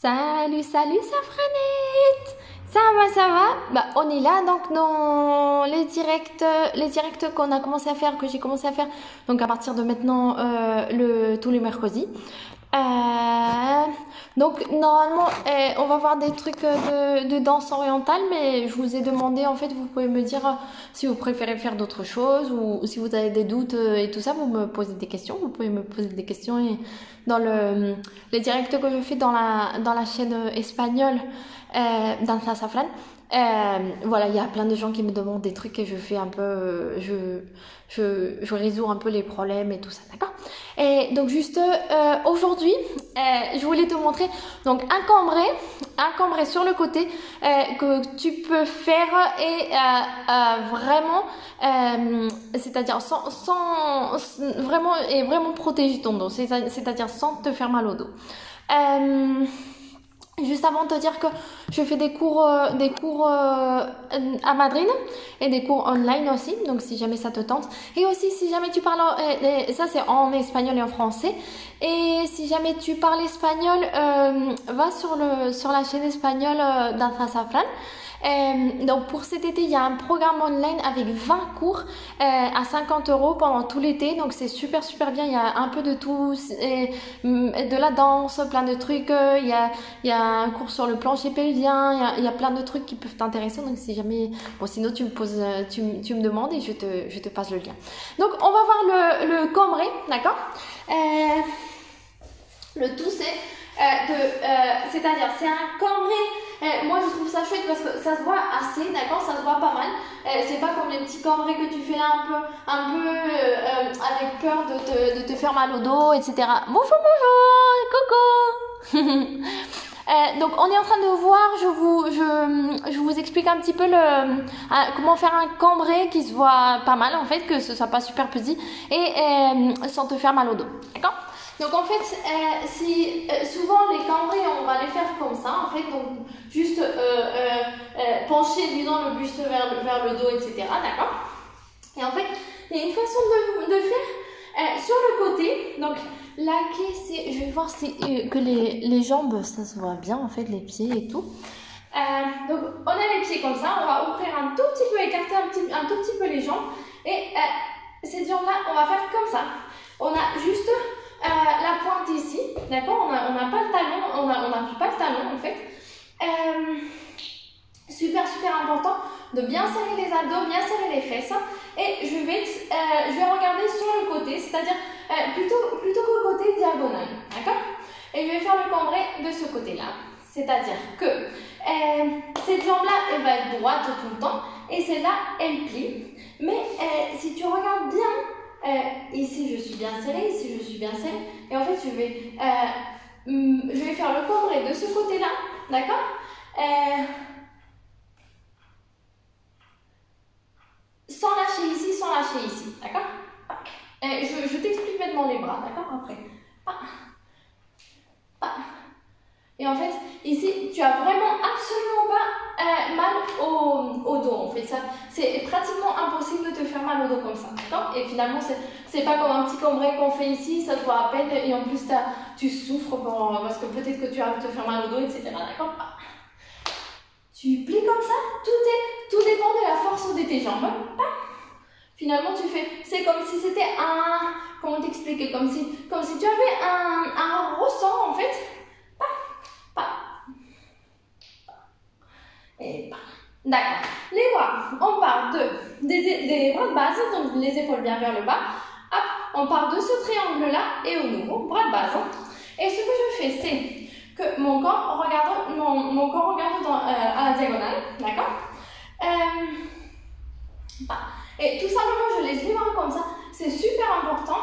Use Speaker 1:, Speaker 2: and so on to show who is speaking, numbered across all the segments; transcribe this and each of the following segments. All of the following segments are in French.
Speaker 1: Salut, salut Safranette! Ça va? Bah, on est là donc dans les directs qu'on a commencé à faire, que j'ai commencé à faire donc à partir de maintenant tous les mercredis. Euh, donc normalement on va voir des trucs de danse orientale, mais je vous ai demandé en fait, vous pouvez me dire si vous préférez faire d'autres choses ou si vous avez des doutes et tout ça, vous me posez des questions, vous pouvez me poser des questions et dans les directs que je fais dans la chaîne espagnole dans la Safran. Voilà, il y a plein de gens qui me demandent des trucs et je fais un peu, je résous un peu les problèmes et tout ça, d'accord? Et donc juste aujourd'hui, je voulais te montrer donc un cambré sur le côté que tu peux faire et vraiment, c'est-à-dire vraiment protéger ton dos, c'est-à-dire sans te faire mal au dos. Juste avant de te dire que je fais des cours à Madrid et des cours online aussi, donc si jamais ça te tente. Et aussi si jamais tu parles, ça c'est en espagnol et en français. Et si jamais tu parles espagnol, va sur la chaîne espagnole d'Alfa Safran. Donc pour cet été, il y a un programme online avec 20 cours à 50 € pendant tout l'été. Donc c'est super bien. Il y a un peu de tout, de la danse, plein de trucs. Il y a un cours sur le plancher pelvien. Il y a plein de trucs qui peuvent t'intéresser. Donc si jamais, bon sinon tu me poses, tu me demandes et je te passe le lien. Donc on va voir le cambré, d'accord? Le tout c'est-à-dire c'est un cambré. Moi je trouve ça chouette parce que ça se voit assez, d'accord, ça se voit pas mal. C'est pas comme les petits cambrés que tu fais là un peu avec peur de te faire mal au dos, etc. Bonjour, coucou. Donc on est en train de voir, je vous explique un petit peu comment faire un cambré qui se voit pas mal en fait, que ce soit pas super petit et sans te faire mal au dos, d'accord? Donc en fait, souvent les cambrés, on va les faire comme ça, en fait, donc juste pencher, disons, le buste vers le dos, etc., d'accord? Et en fait, il y a une façon de faire sur le côté, donc la clé c'est, je vais voir que les jambes, ça se voit bien, en fait, les pieds et tout. Donc on a les pieds comme ça, on va ouvrir un tout petit peu, écarter un tout petit peu les jambes, et ces jambes-là, on va faire comme ça. On a juste la pointe ici, d'accord, on n'a pas le talon, on n'appuie pas le talon en fait. Super important de bien serrer les abdos, bien serrer les fesses. Et je vais regarder sur le côté, c'est-à-dire plutôt qu'au côté diagonal, d'accord. Et je vais faire le cambré de ce côté-là, c'est-à-dire que cette jambe-là, elle va être droite tout le temps et celle-là, elle plie. Mais si tu regardes bien, ici je suis bien serrée, ici je suis bien serrée, et en fait je vais faire le cambré de ce côté-là, d'accord, sans lâcher ici, d'accord. Je t'explique maintenant les bras, d'accord, après. Et en fait, ici, tu as vraiment absolument pas mal au dos, en fait. C'est pratiquement impossible de te faire mal au dos comme ça, d'accord? Et finalement, c'est pas comme un petit cambré qu'on fait ici, ça te voit à peine, et en plus, tu souffres parce que peut-être que tu vas te faire mal au dos, etc., d'accord? Tu plies comme ça, tout dépend de la force de tes jambes. Finalement, c'est comme si c'était comment t'expliquer, comme si tu avais un ressort, en fait. Et d'accord. Les bras, on part des bras de base, donc les épaules bien vers le bas. Hop, on part de ce triangle-là et au nouveau, bras de base. Et ce que je fais, c'est que mon corps regarde à la diagonale, d'accord. Et tout simplement, je les livre comme ça. C'est super important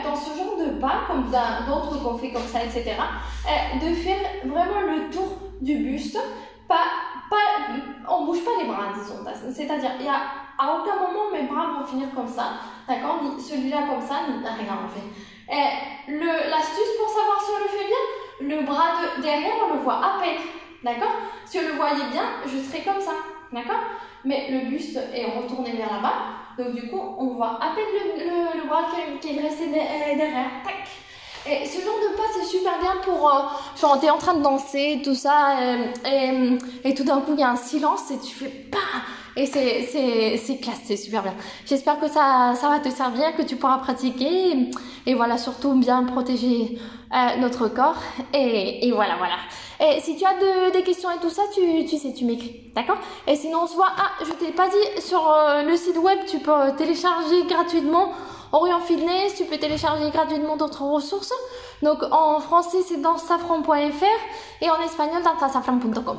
Speaker 1: dans ce genre de pas, comme d'autres qu'on fait comme ça, etc., de faire vraiment le tour du buste. On bouge pas les bras, disons. C'est-à-dire, à aucun moment mes bras vont finir comme ça, d'accord, ni celui-là comme ça, ni rien en fait. L'astuce pour savoir si on le fait bien, le bras derrière, on le voit à peine, d'accord. Si on le voyait bien, je serais comme ça, d'accord. Mais le buste est retourné vers là-bas, donc du coup, on voit à peine le bras qui est dressé derrière, tac. Et ce genre de pas, c'est super bien pour, genre, t'es en train de danser, tout ça, et tout d'un coup, il y a un silence et tu fais pas. Et c'est classe, c'est super bien. J'espère que ça va te servir, que tu pourras pratiquer. Et voilà, surtout bien protéger notre corps. Et voilà, voilà. Et si tu as des questions et tout ça, tu sais, tu m'écris. D'accord? Et sinon, on se voit. Ah, je t'ai pas dit, sur le site web, tu peux télécharger gratuitement Orion Fitness, tu peux télécharger gratuitement d'autres ressources. Donc en français, c'est dans safran.fr et en espagnol dans tasafran.com.